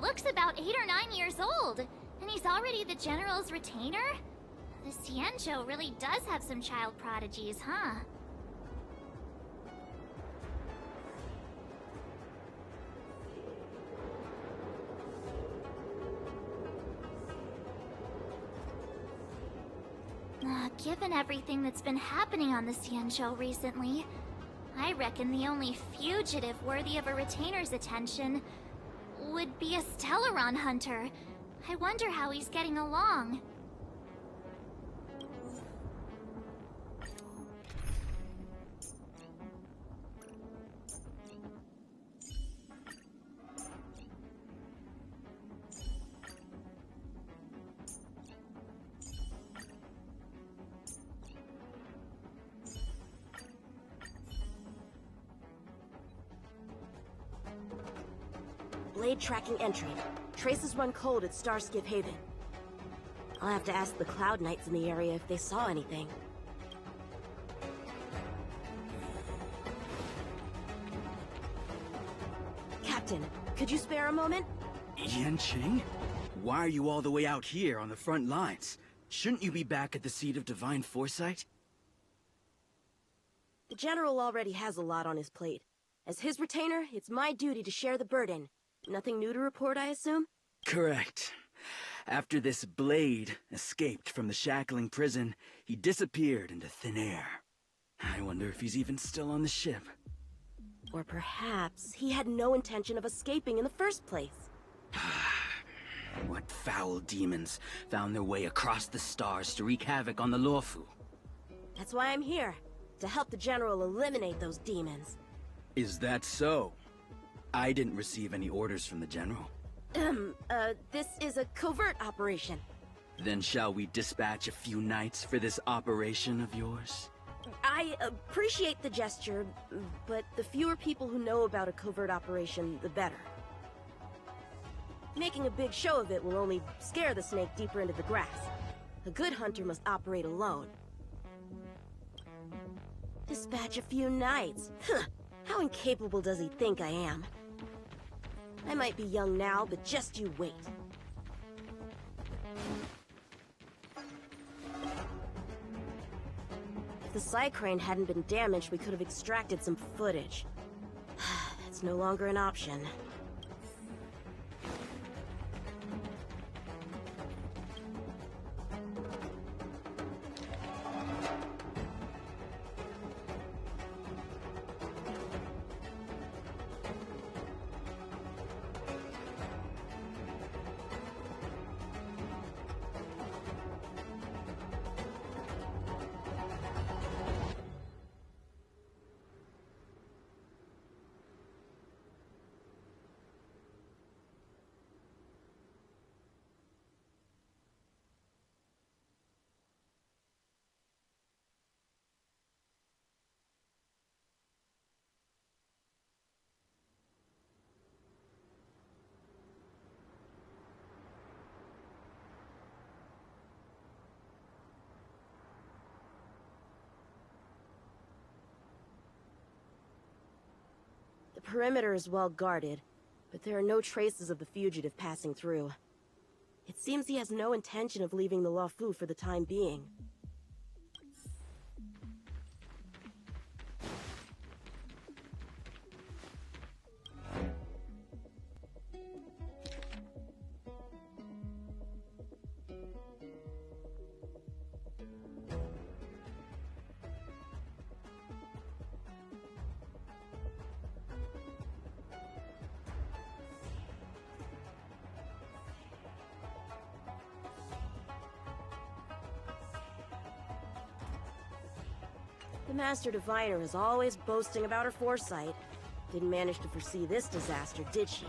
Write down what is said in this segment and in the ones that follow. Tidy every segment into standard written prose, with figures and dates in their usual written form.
looks about 8 or 9 years old, and he's already the General's retainer? The Xianzhou really does have some child prodigies, huh? Given everything that's been happening on the Xianzhou recently, I reckon the only fugitive worthy of a retainer's attention would be a Stellaron hunter. I wonder how he's getting along. Blade tracking entry. Traces run cold at Starskiff Haven. I'll have to ask the Cloud Knights in the area if they saw anything. Captain, could you spare a moment? Yanqing? Why are you all the way out here on the front lines? Shouldn't you be back at the seat of Divine Foresight? The General already has a lot on his plate. As his retainer, it's my duty to share the burden. Nothing new to report, I assume? Correct. After this Blade escaped from the shackling prison, he disappeared into thin air. I wonder if he's even still on the ship. Or perhaps he had no intention of escaping in the first place. What foul demons found their way across the stars to wreak havoc on the Luofu? That's why I'm here, to help the General eliminate those demons. Is that so? I didn't receive any orders from the General. This is a covert operation. Then shall we dispatch a few knights for this operation of yours? I appreciate the gesture, but the fewer people who know about a covert operation, the better. Making a big show of it will only scare the snake deeper into the grass. A good hunter must operate alone. Dispatch a few knights? Huh. How incapable does he think I am? I might be young now, but just you wait. If the Psycrane hadn't been damaged, we could have extracted some footage. That's no longer an option. The perimeter is well guarded, but there are no traces of the fugitive passing through. It seems he has no intention of leaving the Luofu for the time being. The Master Diviner is always boasting about her foresight. Didn't manage to foresee this disaster, did she?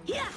Yeah!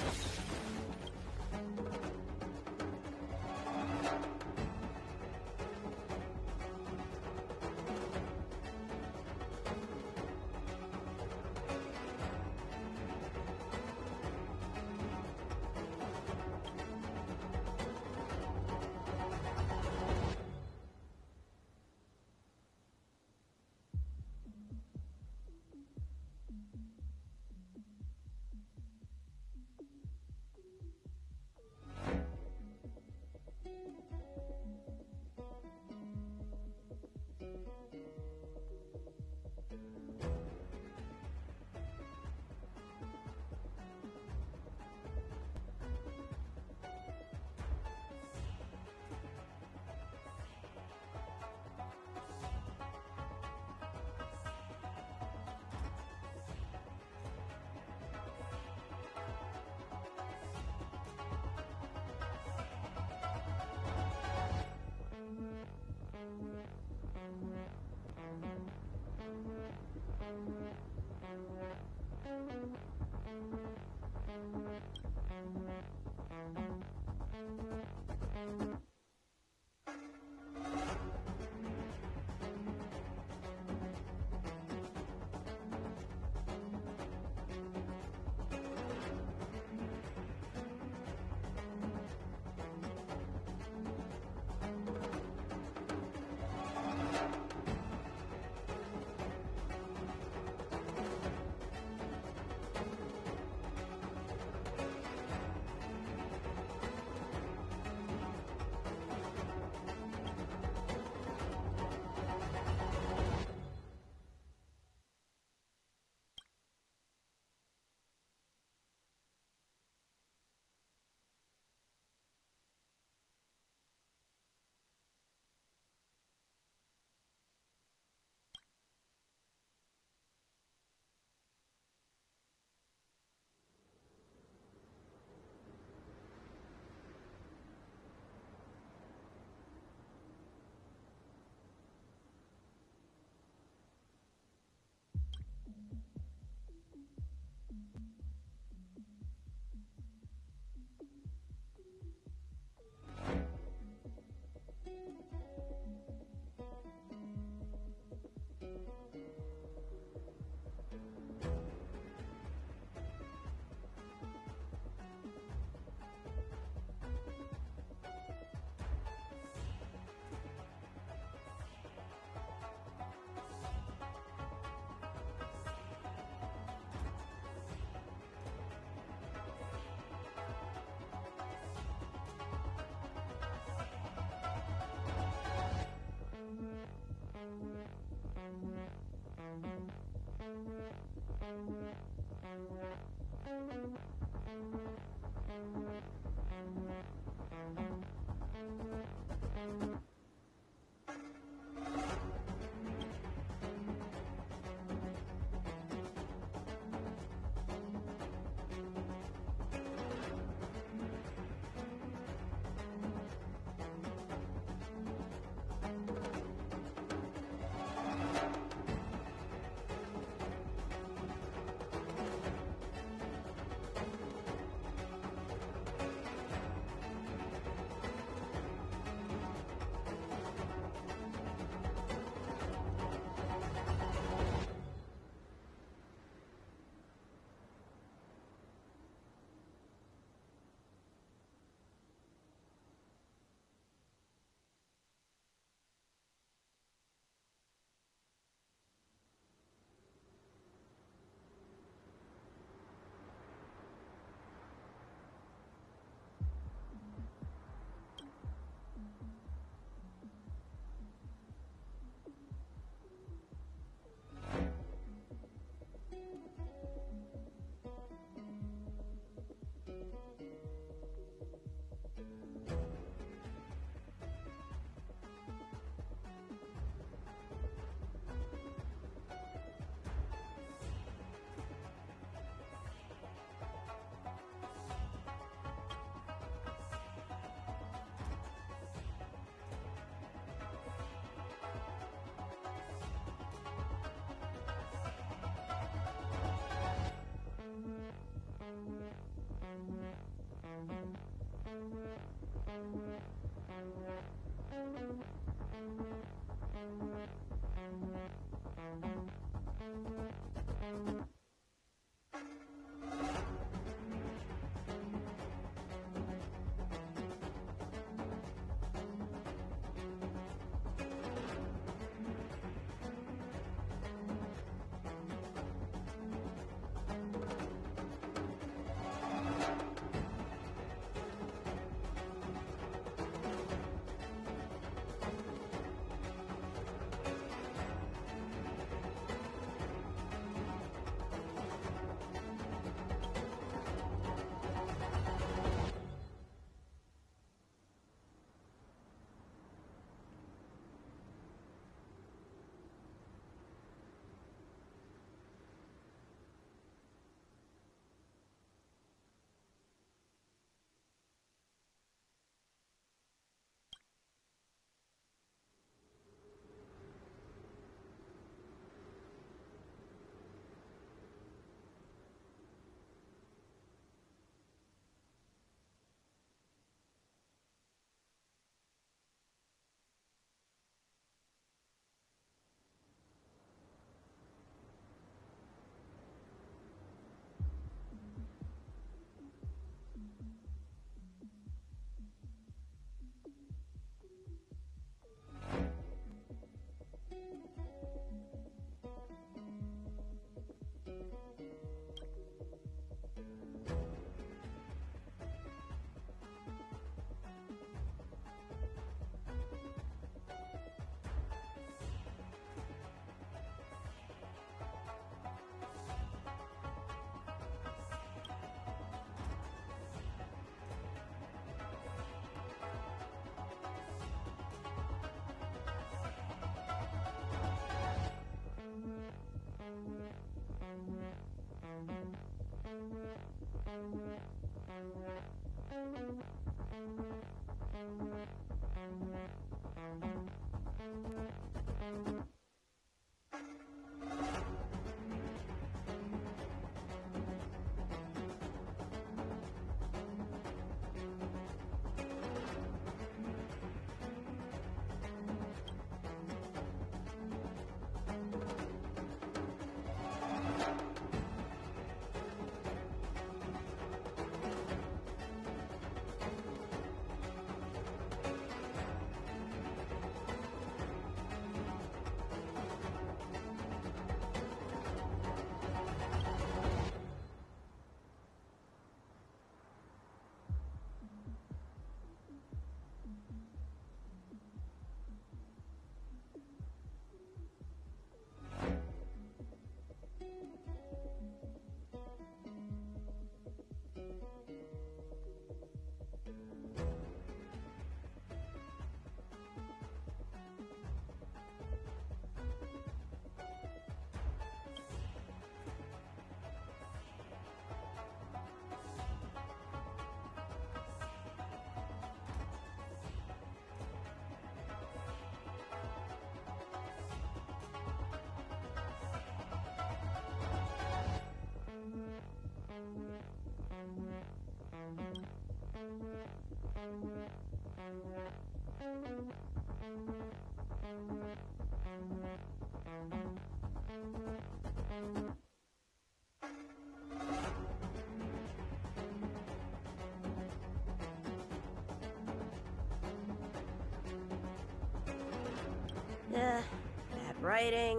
writing,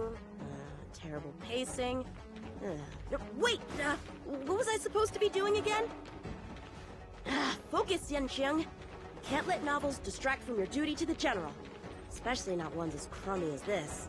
terrible pacing. No, wait! What was I supposed to be doing again? Focus, Yanqing. Can't let novels distract from your duty to the General. Especially not ones as crummy as this.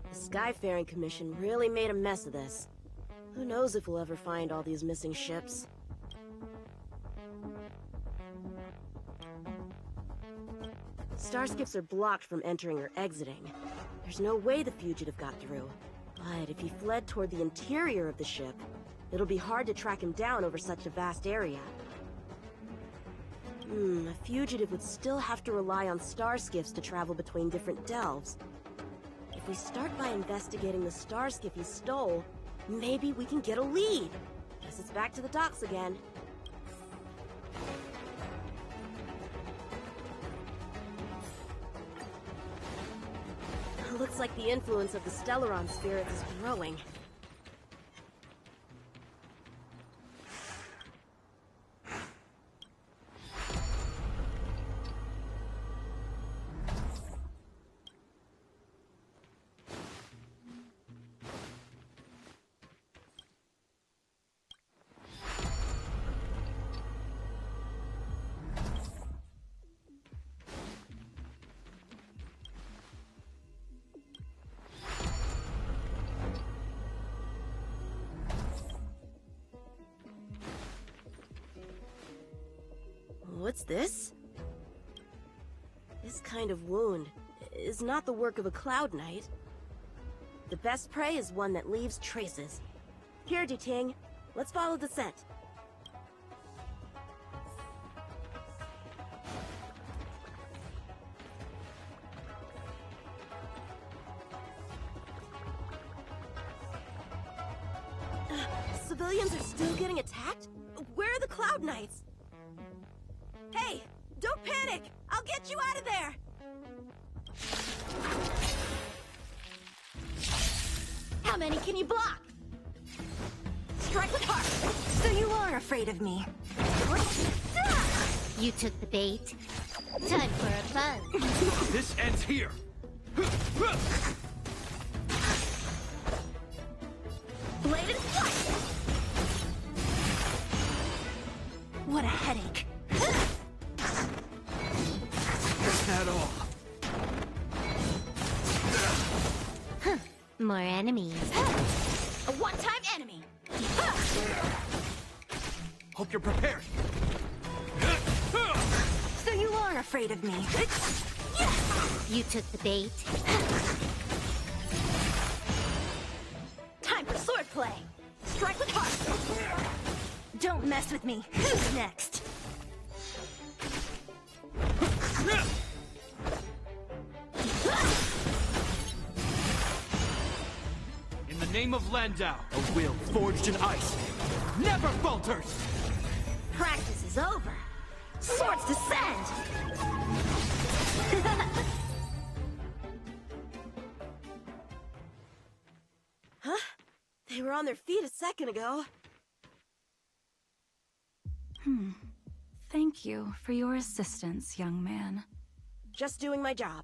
The Skyfaring Commission really made a mess of this. Who knows if we'll ever find all these missing ships. Starskips are blocked from entering or exiting. There's no way the fugitive got through. But if he fled toward the interior of the ship, it'll be hard to track him down over such a vast area. A fugitive would still have to rely on starskiffs to travel between different delves. If we start by investigating the starskiff he stole, maybe we can get a lead. Guess it's back to the docks again. Looks like the influence of the Stellaron spirits is growing. What's this? This kind of wound is not the work of a Cloud Knight. The best prey is one that leaves traces. Here, Duting, let's follow the scent. Civilians are still getting attacked? Where are the Cloud Knights? Hey, don't panic! I'll get you out of there! How many can you block? Strike with heart! So you are afraid of me. You took the bait. Time for a buzz. This ends here. Bladed flight! What a headache. At all. More enemies. A one-time enemy! Hope you're prepared. So you are afraid of me. You took the bait. Time for swordplay! Strike with heart! Don't mess with me. Who's next? In the name of Landau, a will forged in ice never falters! Practice is over. Swords descend! Huh? They were on their feet a second ago. thank you for your assistance, young man. Just doing my job.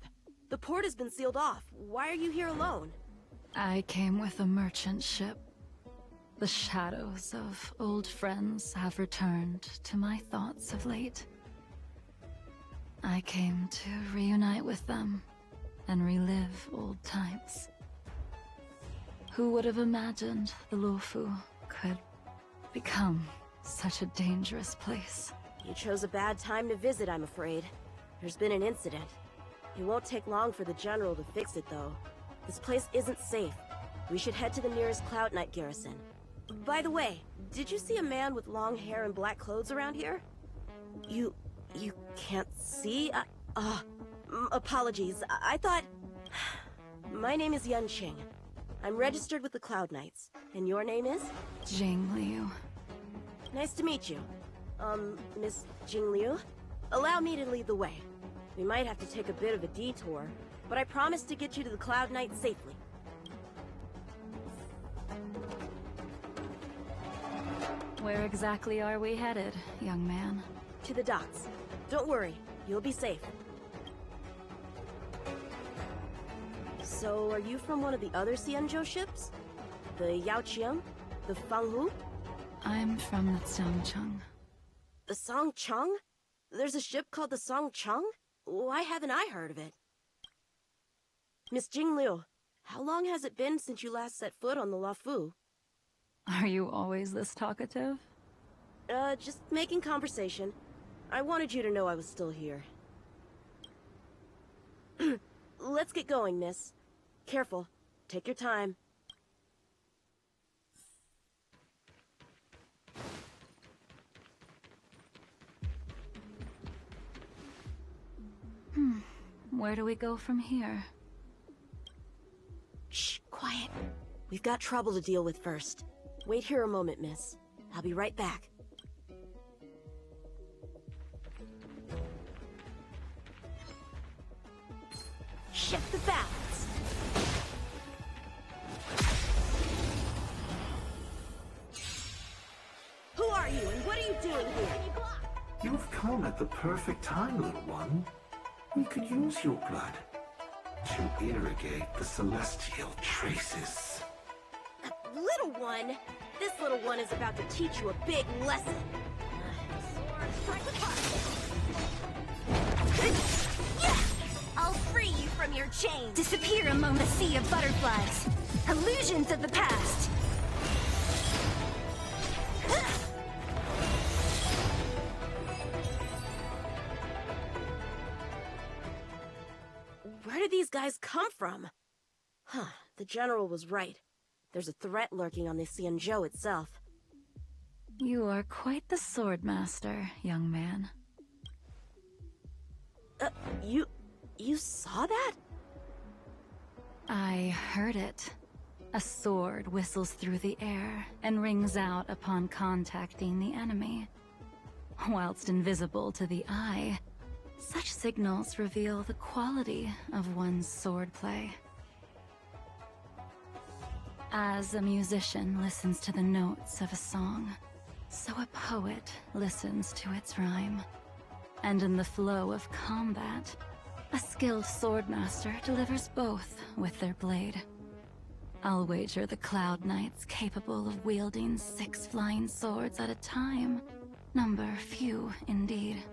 The port has been sealed off. Why are you here alone? I came with a merchant ship. The shadows of old friends have returned to my thoughts of late. I came to reunite with them and relive old times. Who would have imagined the Luofu could become such a dangerous place? You chose a bad time to visit, I'm afraid. There's been an incident. It won't take long for the General to fix it, though. This place isn't safe. We should head to the nearest Cloud Knight garrison. By the way, did you see a man with long hair and black clothes around here? You can't see? Apologies. I thought... My name is Yanqing. I'm registered with the Cloud Knights. And your name is? Jing Liu. Nice to meet you. Miss Jing Liu? Allow me to lead the way. We might have to take a bit of a detour, but I promise to get you to the Cloud Knights safely. Where exactly are we headed, young man? To the docks. Don't worry, you'll be safe. So, are you from one of the other Xianzhou ships? The Yaoqiang? The Fanghu? I'm from the Xiangcheng. The Songcheng? There's a ship called the Songcheng? Why haven't I heard of it? Miss Jing Liu, how long has it been since you last set foot on the Luofu? Are you always this talkative? Just making conversation. I wanted you to know I was still here. Let's get going, miss. Careful. Take your time. Where do we go from here? Shh, quiet. We've got trouble to deal with first. Wait here a moment, miss. I'll be right back. Shift the balance. Who are you and what are you doing here? You've come at the perfect time, little one. We could use your blood to irrigate the celestial traces. Little one? This little one is about to teach you a big lesson. I'll free you from your chains. Disappear among the sea of butterflies. Illusions of the past. Where did these guys come from? Huh, the General was right. There's a threat lurking on the Xianzhou itself. You are quite the sword master, young man. You saw that? I heard it. A sword whistles through the air and rings out upon contacting the enemy. Whilst invisible to the eye, such signals reveal the quality of one's swordplay. As a musician listens to the notes of a song, so a poet listens to its rhyme. And in the flow of combat, a skilled swordmaster delivers both with their blade. I'll wager the Cloud Knights capable of wielding 6 flying swords at a time. Number few, indeed.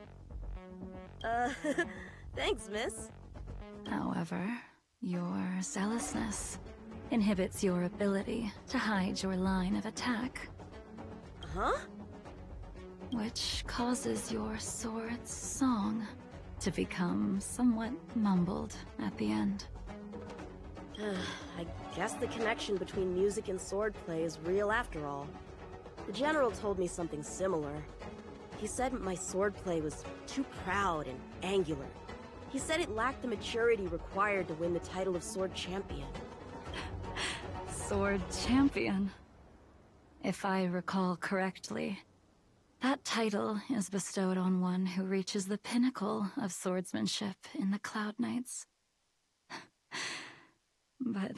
Thanks, miss. However, your zealousness inhibits your ability to hide your line of attack. Huh? Which causes your sword's song to become somewhat mumbled at the end. I guess the connection between music and swordplay is real after all. The General told me something similar. He said my swordplay was too proud and angular. He said it lacked the maturity required to win the title of Sword Champion. Sword Champion. If I recall correctly, that title is bestowed on one who reaches the pinnacle of swordsmanship in the Cloud Knights. But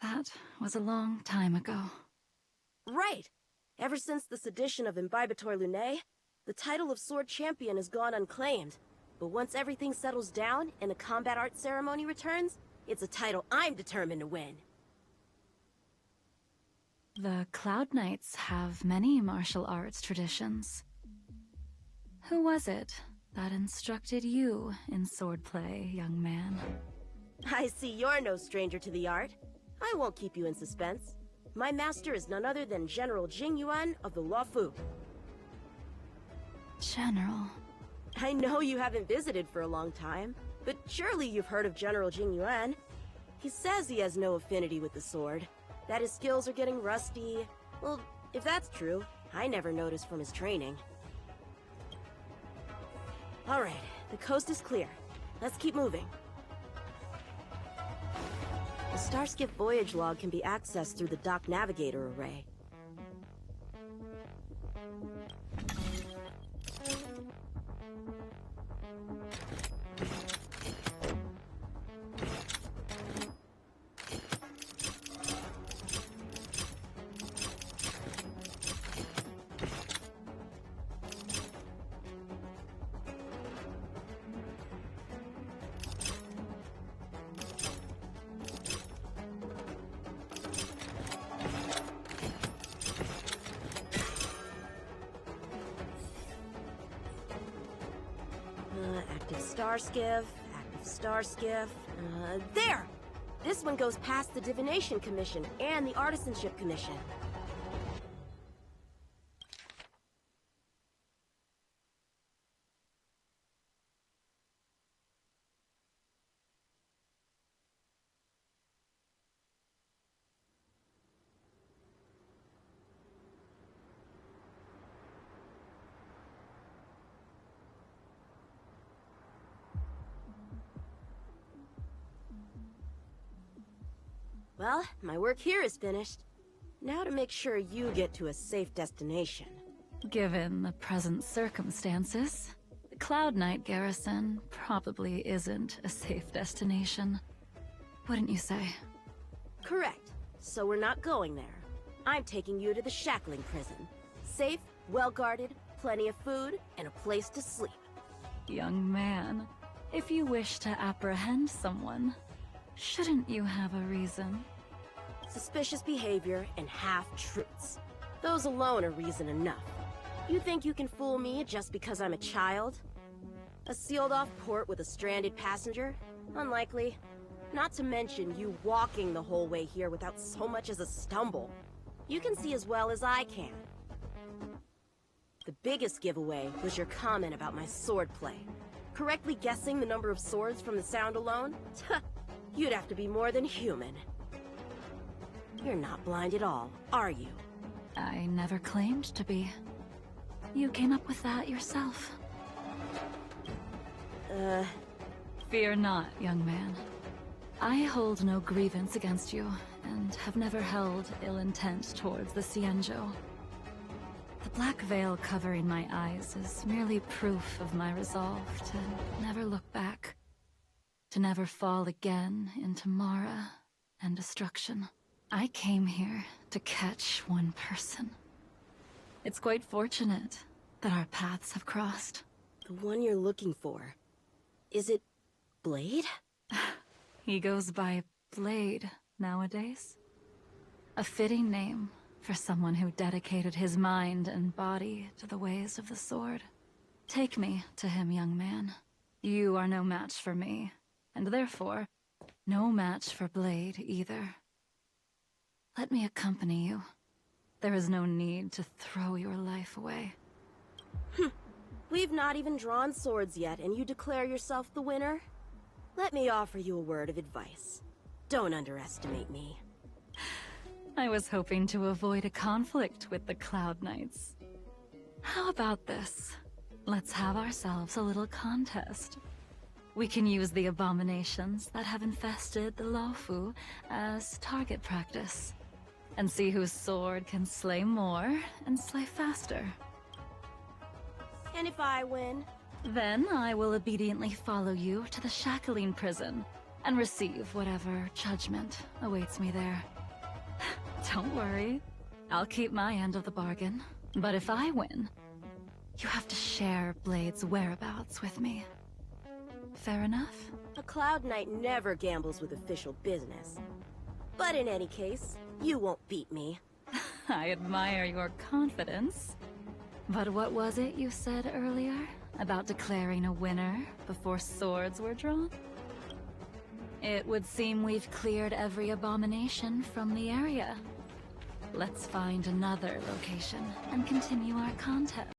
that was a long time ago. Right! Ever since the sedition of Imbibitor Lunae, The title of Sword Champion has gone unclaimed, but once everything settles down and the combat art ceremony returns, it's a title I'm determined to win. The Cloud Knights have many martial arts traditions. Who was it that instructed you in swordplay, young man? I see you're no stranger to the art. I won't keep you in suspense. My master is none other than General Jing Yuan of the Luofu. General. I know you haven't visited for a long time, but surely you've heard of General Jing Yuan. He says he has no affinity with the sword, that his skills are getting rusty. Well, if that's true, I never noticed from his training. Alright, the coast is clear. Let's keep moving. The Starskiff voyage log can be accessed through the dock navigator array. Active Starskiff. There! This one goes past the Divination Commission and the Artisanship Commission. Well, my work here is finished. Now to make sure you get to a safe destination. Given the present circumstances, the Cloud Knight garrison probably isn't a safe destination. Wouldn't you say? Correct. So we're not going there. I'm taking you to the Shackling Prison. Safe, well-guarded, plenty of food, and a place to sleep. Young man, if you wish to apprehend someone, shouldn't you have a reason? Suspicious behavior and half-truths. Those alone are reason enough. You think you can fool me just because I'm a child? A sealed-off port with a stranded passenger? Unlikely. Not to mention you walking the whole way here without so much as a stumble. You can see as well as I can. The biggest giveaway was your comment about my swordplay. Correctly guessing the number of swords from the sound alone? You'd have to be more than human. You're not blind at all, are you? I never claimed to be. You came up with that yourself. Fear not, young man. I hold no grievance against you, and have never held ill intent towards the Xianzhou. The black veil covering my eyes is merely proof of my resolve to never look back. To never fall again into Mara and destruction. I came here to catch one person. It's quite fortunate that our paths have crossed. The one you're looking for. Is it Blade? He goes by Blade nowadays. A fitting name for someone who dedicated his mind and body to the ways of the sword. Take me to him, young man. You are no match for me, and therefore, no match for Blade either. Let me accompany you. There is no need to throw your life away. We've not even drawn swords yet, and you declare yourself the winner? Let me offer you a word of advice. Don't underestimate me. I was hoping to avoid a conflict with the Cloud Knights. How about this? Let's have ourselves a little contest. We can use the abominations that have infested the Luofu as target practice, and see whose sword can slay more and slay faster. And if I win? Then I will obediently follow you to the Shackling Prison, and receive whatever judgment awaits me there. Don't worry, I'll keep my end of the bargain. But if I win, You have to share Blade's whereabouts with me. Fair enough? A Cloud Knight never gambles with official business. But in any case, you won't beat me. I admire your confidence. But what was it you said earlier? About declaring a winner before swords were drawn? It would seem we've cleared every abomination from the area. Let's find another location and continue our contest.